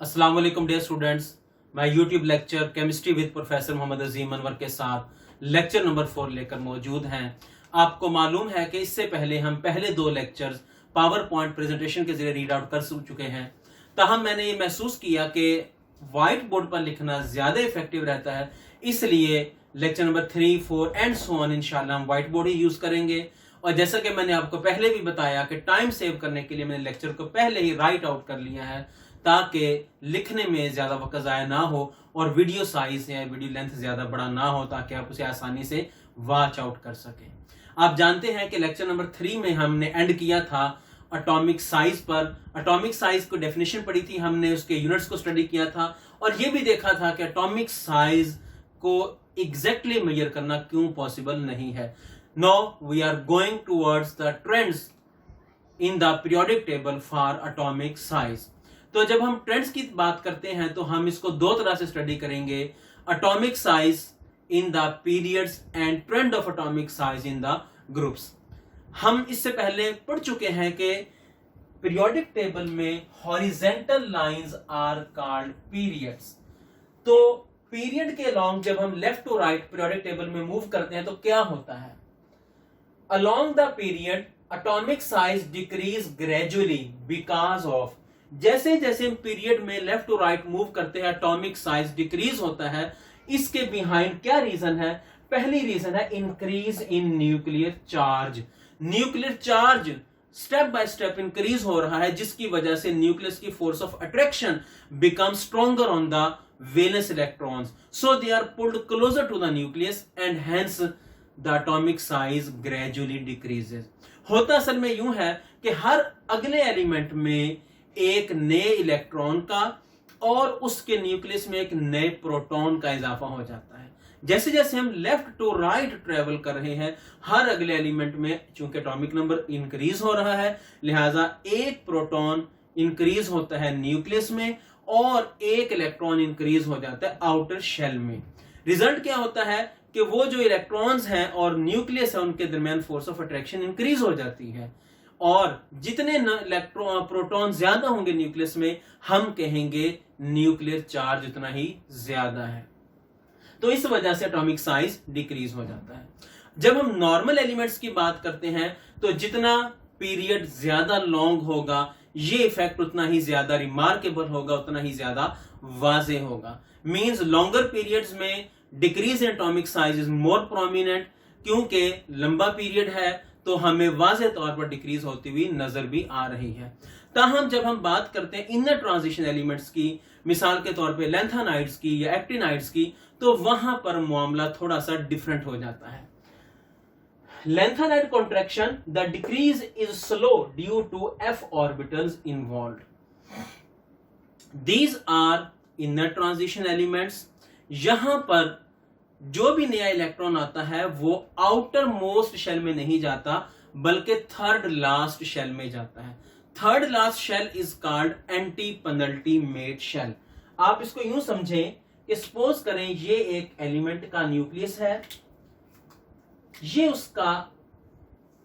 अस्सलाम वालेकुम dear students. मैं YouTube lecture chemistry with professor Mohammad Azim Anwar के साथ लेक्चर नंबर 4 लेकर मौजूद हैं। आपको मालूम है कि इससे पहले हम पहले 2 लेक्चर्स पावर पॉइंट प्रेजेंटेशन के जरिए रीड आउट कर चुके हैं। ताहम मैंने ये महसूस किया कि व्हाइट बोर्ड पर लिखना ज्यादा इफेक्टिव रहता है, इसलिए lecture number 3, 4 and so on इंशाल्लाह हम व्हाइट बोर्ड ही यूज करेंगे। और जैसा कि मैंने आपको पहले भी बताया कि टाइम सेव करने के लिए मैंने लेक्चर को पहले ही राइट आउट कर लिया है ताकि लिखने में ज्यादा वक्त जाया ना हो और वीडियो साइज या वीडियो लेंथ ज्यादा बड़ा ना हो, ताकि आप उसे आसानी से वॉच आउट कर सकें। आप जानते हैं कि लेक्चर नंबर 3 में हमने एंड किया था एटॉमिक साइज पर। एटॉमिक साइज को डेफिनेशन पढ़ी थी हमने, उसके यूनिट्स को स्टडी किया था और यह भी देखा था कि एटॉमिक साइज को एग्जैक्टली मेजर करना क्यों पॉसिबल नहीं है। Now we are going towards the trends in the periodic table for atomic size. तो जब हम ट्रेंड्स की बात करते हैं तो हम इसको 2 तरह से स्टडी करेंगे, atomic size in the periods and trend of atomic size in the groups. हम इससे पहले पढ़ चुके हैं कि पीरियोडिक टेबल में horizontal lines are called periods. तो पीरियड के अलोंग जब हम left to right periodic table में मूव करते हैं तो क्या होता है, along the period atomic size decrease gradually because of, जैसे जैसे हम पीरियड में लेफ्ट टू राइट मूव करते हैं एटॉमिक साइज डिक्रीज होता है। इसके बिहाइंड क्या रीजन है? पहली रीजन है increase in nuclear charge. Nuclear charge step by step increase हो रहा है, जिसकी वजह से न्यूक्लियस की force of attraction become stronger on the valence electrons, so they are pulled closer to the nucleus and hence the atomic size gradually decreases. होता असल में यूं है कि हर अगले एलिमेंट में एक नए इलेक्ट्रॉन का और उसके न्यूक्लियस में एक नए प्रोटॉन का इजाफा हो जाता है। जैसे जैसे हम लेफ्ट टू राइट ट्रेवल कर रहे हैं, हर अगले एलिमेंट में चूंकि एटॉमिक नंबर इंक्रीज हो रहा है, लिहाजा एक प्रोटॉन इंक्रीज होता है न्यूक्लियस में और एक इलेक्ट्रॉन इंक्रीज हो जाता है आउटर शेल में। रिजल्ट क्या होता है कि वो जो इलेक्ट्रॉन्स हैं और न्यूक्लियस है उनके दरमियान फोर्स ऑफ अट्रैक्शन इंक्रीज हो जाती है और जितने प्रोटॉन ज्यादा होंगे न्यूक्लियस में, हम कहेंगे न्यूक्लियर चार्ज उतना ही ज्यादा है। तो इस वजह से एटॉमिक साइज डिक्रीज हो जाता है। जब हम नॉर्मल एलिमेंट्स की बात करते हैं तो जितना पीरियड ज्यादा लॉन्ग होगा, ये इफेक्ट उतना ही ज्यादा रिमार्केबल होगा, उतना ही ज्यादा वाजे होगा। मींस लॉन्गर पीरियड्स में decrease in atomic size is more prominent, क्योंकि लंबा पीरियड है तो हमें वाज़े तौर पर डिक्रीज होती हुई नजर भी आ रही है। ताहम जब हम बात करते हैं इनर ट्रांजिशन एलिमेंट्स की, मिसाल के तौर पे लैंथेनाइड्स की या एक्टिनाइड्स की, तो वहां पर मामला थोड़ा सा डिफरेंट हो जाता है। Lanthanide contraction, the decrease is slow due to f orbitals involved. These are inner transition elements. यहां पर जो भी नया इलेक्ट्रॉन आता है वो आउटर मोस्ट शेल में नहीं जाता बल्कि थर्ड लास्ट शेल में जाता है। Third last shell is called antepenultimate shell. आप इसको यूं समझें कि सपोज करें ये एक एलिमेंट का न्यूक्लियस है, ये उसका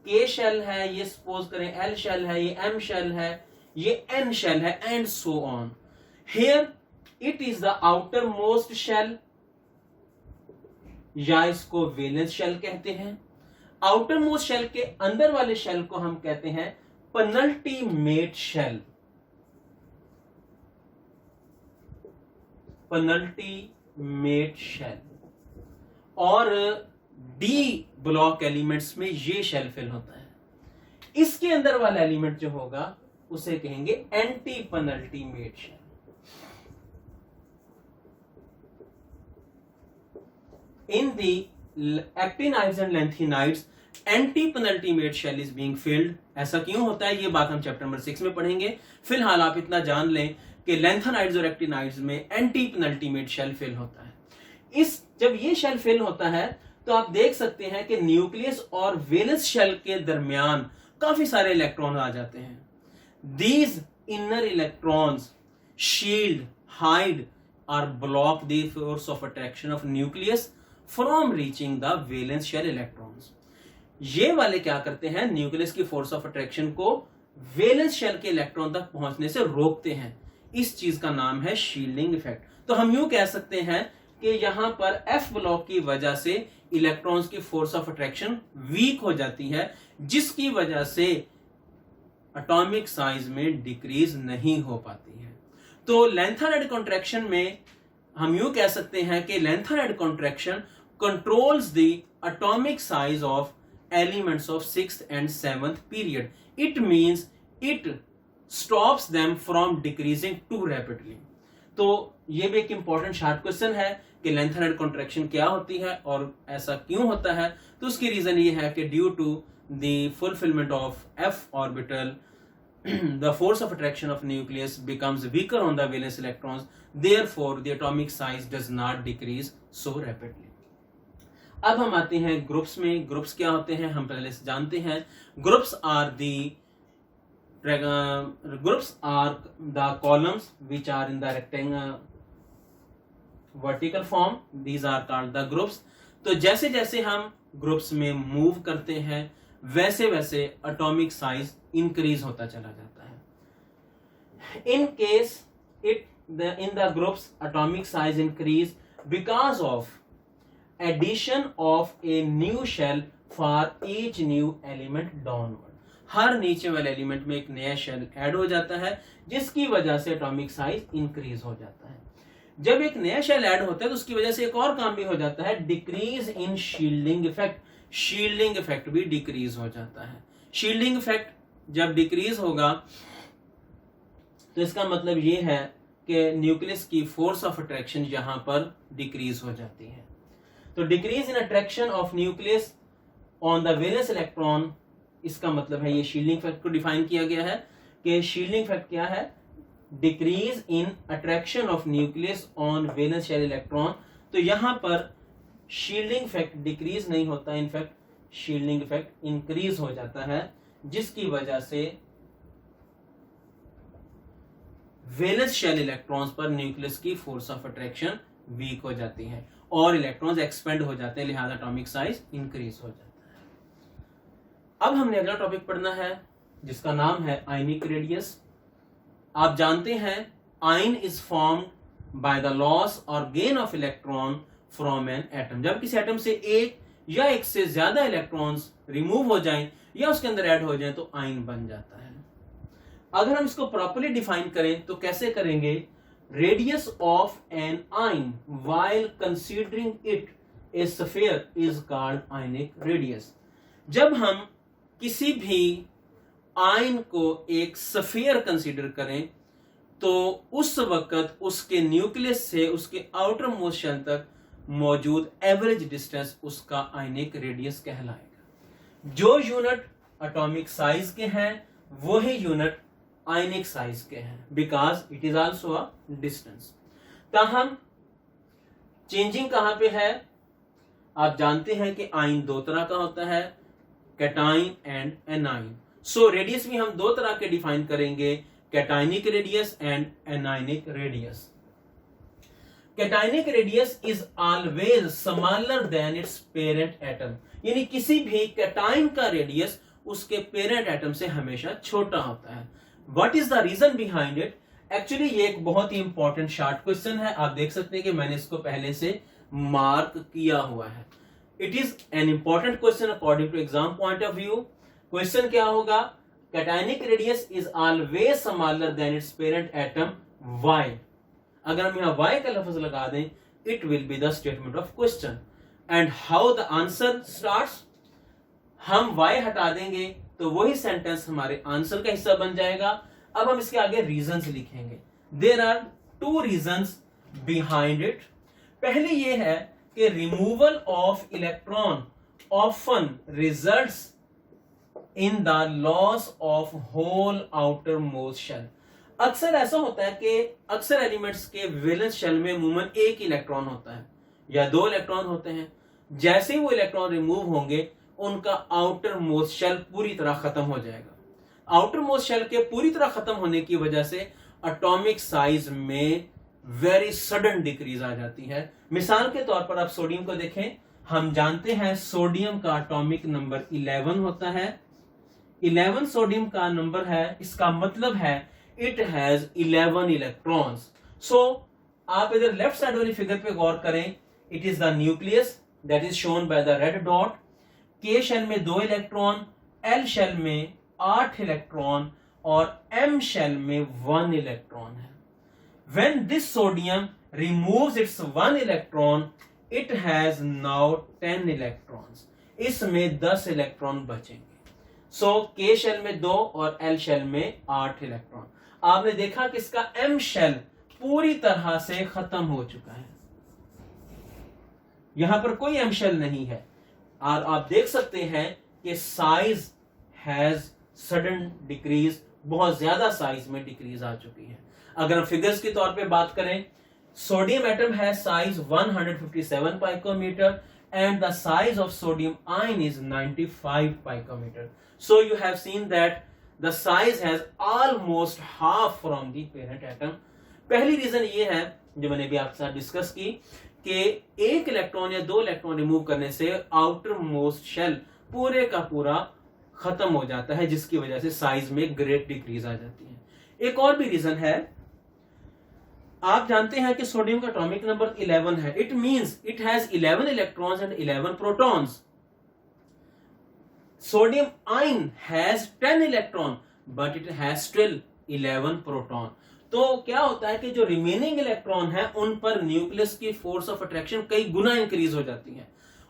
के शेल है, ये सपोज करें एल शेल है, ये एम शेल है, ये एन शेल है and so on. Here it is the outermost shell या इसको वैलेंस शेल कहते हैं। आउटर मोस्ट शेल के अंदर वाले शेल को हम कहते हैं पेनल्टीमेट शेल। पेनल्टीमेट शेल और डी ब्लॉक एलिमेंट्स में ये शेल फिल होता है। इसके अंदर वाला एलिमेंट जो होगा उसे कहेंगे antepenultimate shell. In the actinides and lanthanides, anti-penultimate shell is being filled। ऐसा क्यों होता है ये बात हम चैप्टर नंबर 6 में पढ़ेंगे। फिलहाल आप इतना जान लें कि लैंथेनाइड्स और एक्टिनाइड्स में एंटी पेनल्टीमेट शेल फिल होता है। जब ये शेल फिल होता है तो आप देख सकते हैं कि न्यूक्लियस और वैलेंस शेल के दरमियान काफी सारे इलेक्ट्रॉन आ जाते हैं। These inner electrons shield, hide or block the force of attraction of nucleus from reaching the valence shell electrons. ये वाले क्या करते हैं, न्यूक्लियस की फोर्स ऑफ अट्रैक्शन को वैलेंस शेल के इलेक्ट्रॉन तक पहुंचने से रोकते हैं। इस चीज का नाम है शील्डिंग इफेक्ट। तो हम यूं कह सकते हैं कि यहां पर एफ ब्लॉक की वजह से इलेक्ट्रॉन्स की फोर्स ऑफ अट्रैक्शन वीक हो जाती है, जिसकी वजह से एटॉमिक साइज में डिक्रीज नहीं हो पाती है। तो लेंथर कॉन्ट्रैक्शन में हम यूं कह सकते हैं कि lanthanide contraction controls the atomic size of elements of 6th and 7th period. It means it stops them from decreasing too rapidly. तो ये भी एक इंपॉर्टेंट शार्ट क्वेश्चन है कि लेंथ एंड कॉन्ट्रैक्शन क्या होती है और ऐसा क्यों होता है। तो उसकी रीजन ये है कि due to the fulfilment of f orbital the force of attraction of nucleus becomes weaker on the valence electrons, therefore the atomic size does not decrease so rapidly. अब हम आते हैं ग्रुप्स में। ग्रुप्स क्या होते हैं हम पहले से जानते हैं। Groups are the columns which are in the rectangle vertical form, these are called the groups. तो जैसे जैसे हम ग्रुप्स में मूव करते हैं वैसे वैसे एटॉमिक साइज इंक्रीज होता चला जाता है। In case in the groups atomic size increase because of addition of a new shell for each new element downward. हर नीचे वाले एलिमेंट में एक नया शेल ऐड हो जाता है, जिसकी वजह से एटॉमिक साइज इंक्रीज हो जाता है। जब एक नया शेल ऐड होता है तो उसकी वजह से एक और काम भी हो जाता है, डिक्रीज इन शील्डिंग इफेक्ट। शील्डिंग इफेक्ट भी डिक्रीज हो जाता है। शील्डिंग इफेक्ट जब डिक्रीज होगा तो इसका मतलब ये है कि न्यूक्लियस की फोर्स ऑफ अट्रैक्शन यहां पर डिक्रीज हो जाती है। तो decrease in attraction of nucleus on the valence electron, इसका मतलब है ये शील्डिंग इफेक्ट को डिफाइन किया गया है कि शील्डिंग इफेक्ट क्या है, decrease in attraction of nucleus on valence shell electron. तो यहां पर शील्डिंग इफेक्ट डिक्रीज नहीं होता, इनफैक्ट शील्डिंग इफेक्ट इंक्रीज हो जाता है, जिसकी वजह से वैलेंस शेल इलेक्ट्रॉन्स पर न्यूक्लियस की फोर्स ऑफ अट्रैक्शन वीक हो जाती है और इलेक्ट्रॉन्स एक्सपेंड हो जाते हैं, लिहाजा एटॉमिक साइज इंक्रीज हो जाता है। अब हमने अगला टॉपिक पढ़ना है जिसका नाम है आयनिक रेडियस। आप जानते हैं ion is formed by the loss or gain of electron from an atom. जब किसी एटम से एक या एक से ज्यादा इलेक्ट्रॉन्स रिमूव हो जाएं या उसके अंदर ऐड हो जाएं तो आयन बन जाता है। अगर हम इसको प्रॉपर्ली डिफाइन करें तो कैसे करेंगे, radius of an ion while considering it a sphere is called ionic radius. जब हम किसी भी आयन को एक स्फीयर कंसीडर करें तो उस वक्त उसके न्यूक्लियस से उसके आउटर मोस्ट शेल तक मौजूद एवरेज डिस्टेंस उसका आयनिक रेडियस कहलाएगा। जो यूनिट एटॉमिक साइज के हैं वही यूनिट आयनिक साइज के हैं, because it is also a distance. ताहम चेंजिंग कहां पे है, आप जानते हैं कि आयन दो तरह का होता है, cation and A9. So radius भी हम दो तरह के डिफाइन करेंगे, cationic radius and anionic radius. Cationic radius is always smaller than its parent atom, यानी किसी भी कैटाइन का रेडियस उसके पेरेंट एटम से हमेशा छोटा होता है। What is the reason behind it? Actually ये एक बहुत ही इंपॉर्टेंट शॉर्ट क्वेश्चन है। आप देख सकते हैं कि मैंने इसको पहले से मार्क किया हुआ है। It is an important question according to exam point of view. Question क्या होगा, cationic radius is always smaller than its parent atom, why? अगर हम यहां वाई का लफ्ज लगा दें, it will be the statement of question. And how the answer starts, हम वाई हटा देंगे तो वही सेंटेंस हमारे आंसर का हिस्सा बन जाएगा। अब हम इसके आगे रीजंस लिखेंगे। There are two reasons behind it. पहले ये है कि removal of electron often results in the loss of whole outermost shell. अक्सर ऐसा होता है कि अक्सर एलिमेंट्स के वैलेंस शेल में अमूमन एक इलेक्ट्रॉन होता है या दो इलेक्ट्रॉन होते हैं। जैसे ही वो इलेक्ट्रॉन रिमूव होंगे उनका आउटर मोस्ट शेल पूरी तरह खत्म हो जाएगा। आउटर मोस्ट शेल के पूरी तरह खत्म होने की वजह से एटॉमिक साइज में वेरी सडन डिक्रीज आ जाती है। मिसाल के तौर पर आप सोडियम को देखें, हम जानते हैं सोडियम का एटॉमिक नंबर 11 होता है। 11 सोडियम का नंबर है, इसका मतलब है इट हैज 11 इलेक्ट्रॉन्स। सो आप इधर लेफ्ट साइड वाली फिगर पे गौर करें, it is the nucleus that is shown by the red dot. के शेल में 2 इलेक्ट्रॉन, एल शेल में 8 इलेक्ट्रॉन और एम शेल में 1 इलेक्ट्रॉन है। When this sodium removes its 1 electron, it has now 10 electrons. इसमें 10 इलेक्ट्रॉन बचेंगे। सो के शेल में 2 और एल शेल में 8 इलेक्ट्रॉन। आपने देखा कि इसका एम शेल पूरी तरह से खत्म हो चुका है, यहां पर कोई एम शेल नहीं है और आप देख सकते हैं कि साइज हैज सडन डिक्रीज, बहुत ज्यादा साइज में डिक्रीज आ चुकी है। अगर हम फिगर्स के तौर पे बात करें, सोडियम एटम है size 157 पाइकोमीटर and the size of sodium ion is 95 picometer. So you have seen that the size has almost half from the parent atom. पहली रीजन ये है जो मैंने भी आपके साथ डिस्कस की कि एक इलेक्ट्रॉन या 2 इलेक्ट्रॉन रिमूव करने से आउटर मोस्ट शेल पूरे का पूरा खत्म हो जाता है, जिसकी वजह से साइज में ग्रेट डिक्रीज आ जाती है। एक और भी रीजन है, आप जानते हैं कि सोडियम का एटॉमिक नंबर 11 है। It means it has 11 electrons and 11 protons. Sodium ion has 10 electron but it has still 11 proton. तो क्या होता है कि जो रिमेनिंग इलेक्ट्रॉन है उन पर न्यूक्लियस की फोर्स ऑफ अट्रैक्शन कई गुना इंक्रीज हो जाती है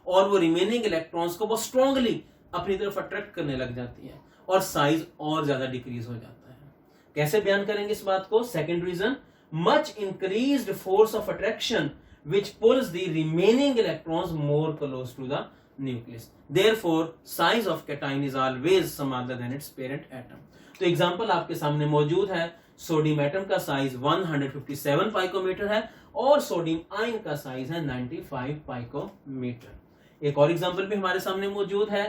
और वो रिमेनिंग इलेक्ट्रॉन्स को बहुत स्ट्रांगली अपनी तरफ अट्रैक्ट करने लग जाती है और साइज और ज्यादा डिक्रीज हो जाता है। कैसे बयान करेंगे इस बात को? Second reason, much increased force of attraction which pulls the remaining electrons more close to the nucleus. Therefore, size of cation is always smaller than its parent atom. तो एग्जांपल आपके सामने मौजूद है। सोडियम एटम का size 157 पाइकोमीटर है और sodium ion का size है 95 पाइकोमीटर। एक और एग्जांपल भी हमारे सामने मौजूद है।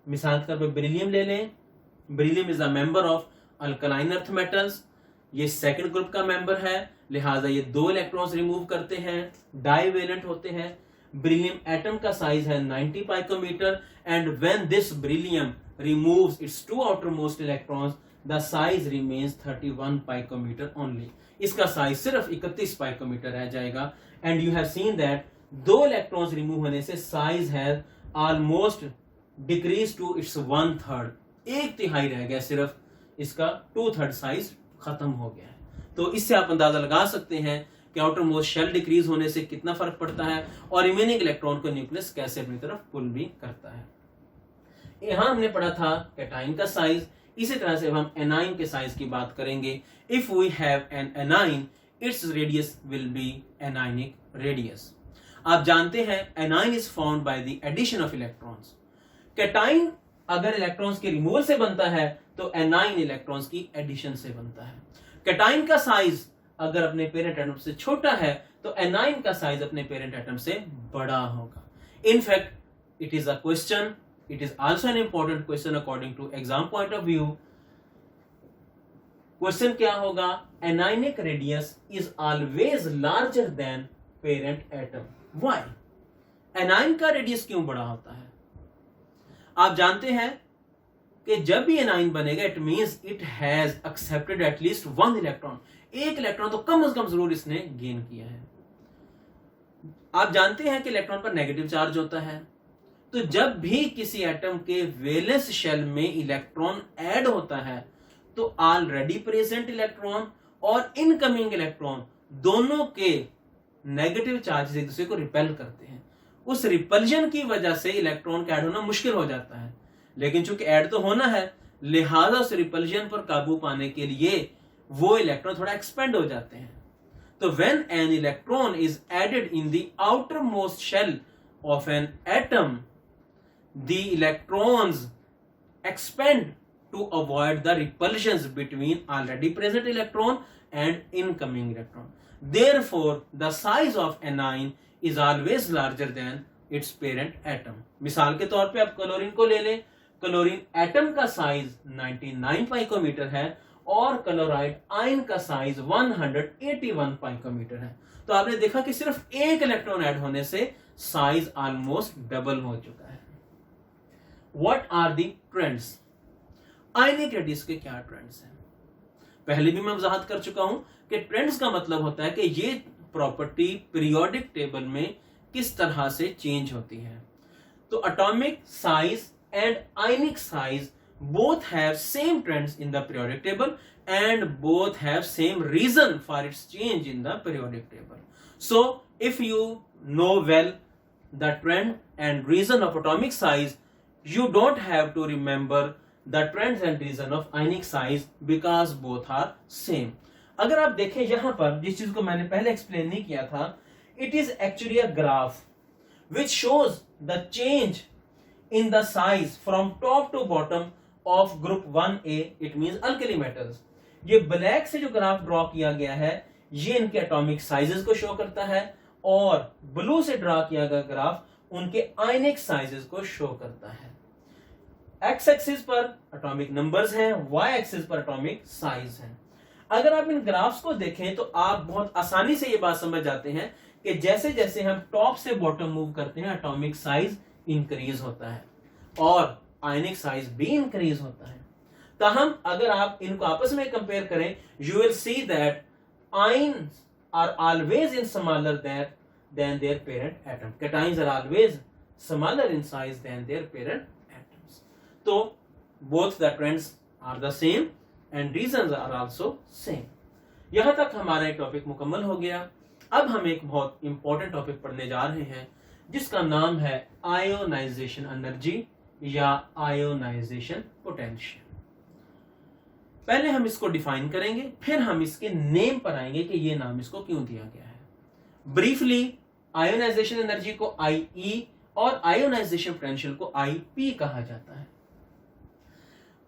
मिसाल के तौर पर बेरिलियम ले लें। Beryllium is a member of alkaline earth metals. ये सेकंड ग्रुप का मेंबर है, लिहाजा ये 2 इलेक्ट्रॉन्स रिमूव करते हैं, डाइवेलेंट होते हैं। बेरिलियम एटम का साइज है 90 picometre and when this beryllium removes its 2 outermost electrons the size remains 31 picometre only. इसका साइज सिर्फ 31 पाइकोमीटर रह जाएगा and you have seen that 2 electrons remove होने से size has almost decrease to its 1/3। 1/3 रह गया, सिर्फ इसका 2/3 साइज खत्म हो गया है। तो इससे आप अंदाजा लगा सकते हैं कि आउटर मोस्ट शेल डिक्रीज होने से कितना फर्क पड़ता है और रिमेनिंग इलेक्ट्रॉन को न्यूक्लियस कैसे अपनी तरफ पुल भी करता है। यहां हमने पढ़ा था कैटाइन का साइज। इसी तरह से हम एनाइन के साइज की बात करेंगे। If we have an anion, its radius will be anionic radius. आप जानते हैं anion is found by the addition of electrons. Cation अगर इलेक्ट्रॉन्स के रिमूवल से बनता है तो एनाइन इलेक्ट्रॉन्स की एडिशन से बनता है। कैटाइन का साइज अगर अपने पेरेंट एटम से छोटा है तो एनाइन का साइज अपने पेरेंट एटम से बड़ा होगा। In fact it is a question, it is also an important question according to exam point of view. Question क्या होगा? Anionic radius is always larger than parent atom, why? Anion का radius क्यों बड़ा होता है? आप जानते हैं कि जब भी एनाइन बनेगा it means it has accepted at least 1 electron. 1 electron तो कम से कम जरूर इसने गेन किया है। आप जानते हैं कि इलेक्ट्रॉन पर नेगेटिव चार्ज होता है, तो जब भी किसी एटम के वैलेंस शेल में इलेक्ट्रॉन ऐड होता है तो ऑलरेडी प्रेजेंट इलेक्ट्रॉन और इनकमिंग इलेक्ट्रॉन दोनों के नेगेटिव चार्ज एक दूसरे को रिपेल करते हैं। उस रिपल्जन की वजह से इलेक्ट्रॉन का ऐड होना मुश्किल हो जाता है, लेकिन चूंकि ऐड तो होना है लिहाजा उस रिपल्जन पर काबू पाने के लिए वो इलेक्ट्रॉन थोड़ा एक्सपेंड हो जाते हैं। तो when an electron is added in the outermost shell of an atom, the electrons expand to avoid the repulsions between already present electron and incoming electron. Therefore, the size of anion is always larger than its parent atom. मिसाल के तौर पे आप chlorine को ले लें। Chlorine atom का size 99 पाइकोमीटर है और क्लोराइड आयन का साइज 181 पाइकोमीटर है। तो आपने देखा कि सिर्फ 1 इलेक्ट्रॉन ऐड होने से साइज ऑलमोस्ट डबल हो चुका है। What are the trends? Ionic radius के क्या ट्रेंड्स हैं? पहले भी मैं वजाहत कर चुका हूं कि ट्रेंड्स का मतलब होता है कि ये प्रॉपर्टी पीरियोडिक टेबल में किस तरह से चेंज होती है। तो atomic size and ionic size both have same trends in the periodic table and both have same reason for its change in the periodic table. So if you know well the trend and reason of atomic size, you don't have to remember the trends and reason of ionic size because both are same. अगर आप देखें यहां पर जिस चीज को मैंने पहले एक्सप्लेन नहीं किया था, it is actually a graph which shows the change in the size from top to bottom of group 1A, it means alkali metals. ये ब्लैक से जो ग्राफ ड्रॉ किया गया है ये इनके एटॉमिक साइजेस को शो करता है और ब्लू से ड्रॉ किया गया ग्राफ उनके आयनिक साइजेस को शो करता है। एक्स एक्सिस पर एटॉमिक नंबर्स हैं, वाई एक्सिस पर एटॉमिक साइज है। अगर आप इन ग्राफ्स को देखें तो आप बहुत आसानी से ये बात समझ जाते हैं कि जैसे जैसे हम टॉप से बॉटम मूव करते हैं एटॉमिक साइज इंक्रीज होता है और आयनिक साइज भी इंक्रीज होता है। ताहम अगर आप इनको आपस में कंपेयर करें, you will see that ions are always in smaller than their parent atom, cations are always smaller in size than their parent atoms. तो both the trends are the same and reasons are also same. यहां तक हमारा एक topic मुकम्मल हो गया। अब हम एक बहुत इंपॉर्टेंट टॉपिक पढ़ने जा रहे हैं जिसका नाम है आयोनाइजेशन एनर्जी या आयोनाइजेशन पोटेंशियल। पहले हम इसको डिफाइन करेंगे, फिर हम इसके नेम पर आएंगे कि ये नाम इसको क्यों दिया गया है। ब्रीफली आयोनाइजेशन एनर्जी को IE और आयोनाइजेशन पोटेंशियल को IP कहा जाता है।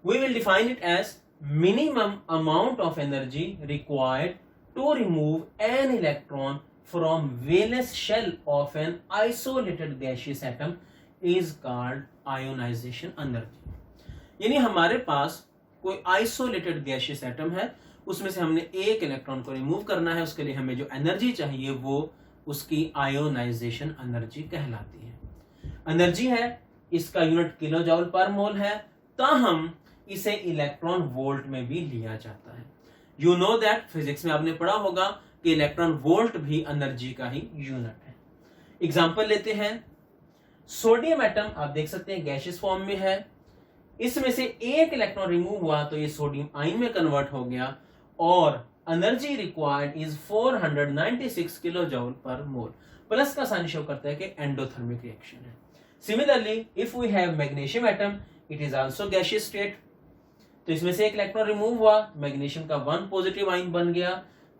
We will define it as minimum amount of energy required to remove an electron from valence shell of an isolated gaseous atom is called ionization energy. यानी हमारे पास कोई isolated gaseous atom है, उसमें से हमने एक इलेक्ट्रॉन को रिमूव करना है, उसके लिए हमें जो एनर्जी चाहिए वो उसकी आयोनाइजेशन एनर्जी कहलाती है। एनर्जी है, इसका यूनिट किलो जूल पर मोल है, ताहम इसे इलेक्ट्रॉन वोल्ट में भी लिया जाता है। यू नो दैट फिजिक्स में आपने पढ़ा होगा कि इलेक्ट्रॉन वोल्ट भी एनर्जी का ही यूनिट है। एग्जांपल लेते हैं, सोडियम एटम आप देख सकते हैं गैसियस फॉर्म में है, इसमें से एक इलेक्ट्रॉन रिमूव हुआ तो ये सोडियम आयन में कन्वर्ट हो गया और energy required is 496 kilo joule per mole. Plus का साइन शो करता है कि एंडोथर्मिक रिएक्शन है। Similarly if we have magnesium atom, it is also gaseous state, तो इसमें से एक इलेक्ट्रॉन रिमूव हुआ, मैग्नीशियम का 1 पॉजिटिव आयन बन गया,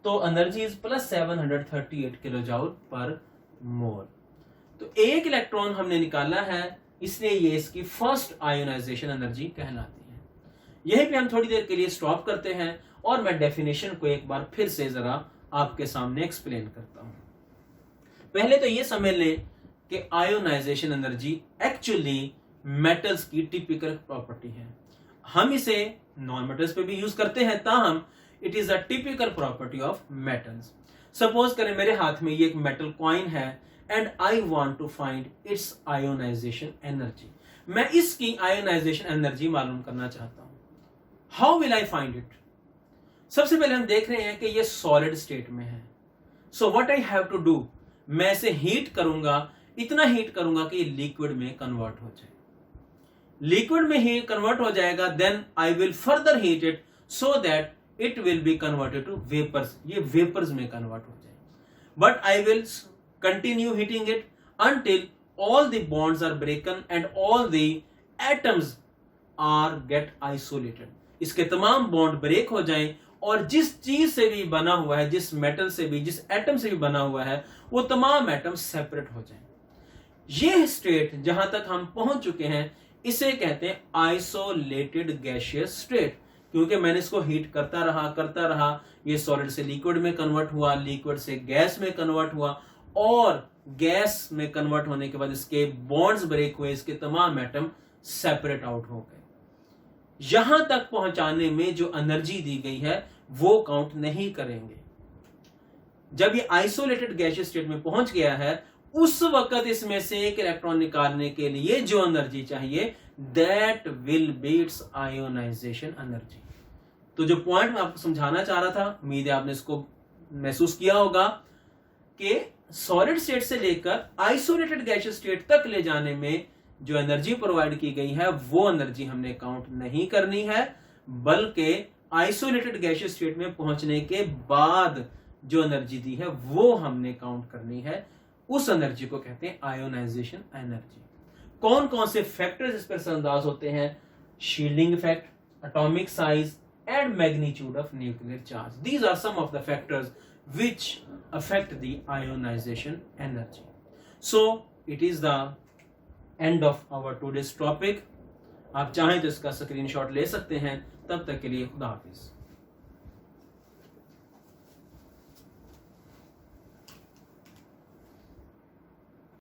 तो energy is plus 738 kilo joule per mole. तो एक इलेक्ट्रॉन हमने निकाला है, इसलिए ये इसकी फर्स्ट आयोनाइजेशन एनर्जी कहलाती है। यहीं पे हम थोड़ी देर के लिए स्टॉप करते हैं और मैं डेफिनेशन को एक बार फिर से जरा आपके सामने एक्सप्लेन करता हूं। पहले तो ये समझ लें कि आयोनाइजेशन एनर्जी एक्चुअली मेटल्स की टिपिकल प्रॉपर्टी है। हम इसे नॉन मेटल्स पे भी यूज करते हैं, ताहम it is a typical property of metals. Suppose करें मेरे हाथ में ये एक मेटल कॉइन है and I want to find its ionization energy. मैं इसकी ionization energy मालूम करना चाहता हूं। How will I find it? सबसे पहले हम देख रहे हैं कि ये solid state में है। So what I have to do? मैं इसे हीट करूंगा, इतना हीट करूंगा कि लिक्विड में कन्वर्ट हो जाए। लिक्विड में ही कन्वर्ट हो जाएगा, then I will further heat it so that it will be converted to vapors. ये vapors में कन्वर्ट हो जाए। But I will continue heating it until all the bonds are broken and all the atoms are get isolated. इसके तमाम bond break हो जाएं और जिस चीज से भी बना हुआ है, जिस मेटल से भी, जिस एटम से भी बना हुआ है, वो तमाम एटम सेपरेट हो जाएं। ये स्टेट जहां तक हम पहुंच चुके हैं इसे कहते हैं आइसोलेटेड गैसियस स्टेट, क्योंकि मैंने इसको हीट करता रहा, ये सॉलिड से लिक्विड में कन्वर्ट हुआ, लिक्विड से गैस में कन्वर्ट हुआ और गैस में कन्वर्ट होने के बाद इसके बॉन्ड्स ब्रेक हुए, इसके तमाम एटम सेपरेट आउट हो गए। यहां तक पहुंचाने में जो एनर्जी दी गई है वो काउंट नहीं करेंगे। जब ये आइसोलेटेड गैसियस स्टेट में पहुंच गया है उस वक्त इसमें से एक इलेक्ट्रॉन निकालने के लिए जो एनर्जी चाहिए that will be its ionization energy. तो जो पॉइंट मैं आपको समझाना चाह रहा था, उम्मीद है आपने इसको महसूस किया होगा कि सॉलिड स्टेट से लेकर आइसोलेटेड गैसियस स्टेट तक ले जाने में जो एनर्जी प्रोवाइड की गई है वो एनर्जी हमने काउंट नहीं करनी है, बल्कि आइसोलेटेड गैसियस स्टेट में पहुंचने के बाद जो एनर्जी दी है वो हमने काउंट करनी है। उस एनर्जी को कहते हैं आयोनाइजेशन एनर्जी। कौन कौन से फैक्टर्स इस पर असरअंदाज होते हैं? Shielding effect, atomic size and magnitude of nuclear charge. These are some of the factors which affect the ionization energy. So it is the end of our today's topic. आप चाहें तो इसका स्क्रीनशॉट ले सकते हैं। तब तक के लिए खुदा हाफिज।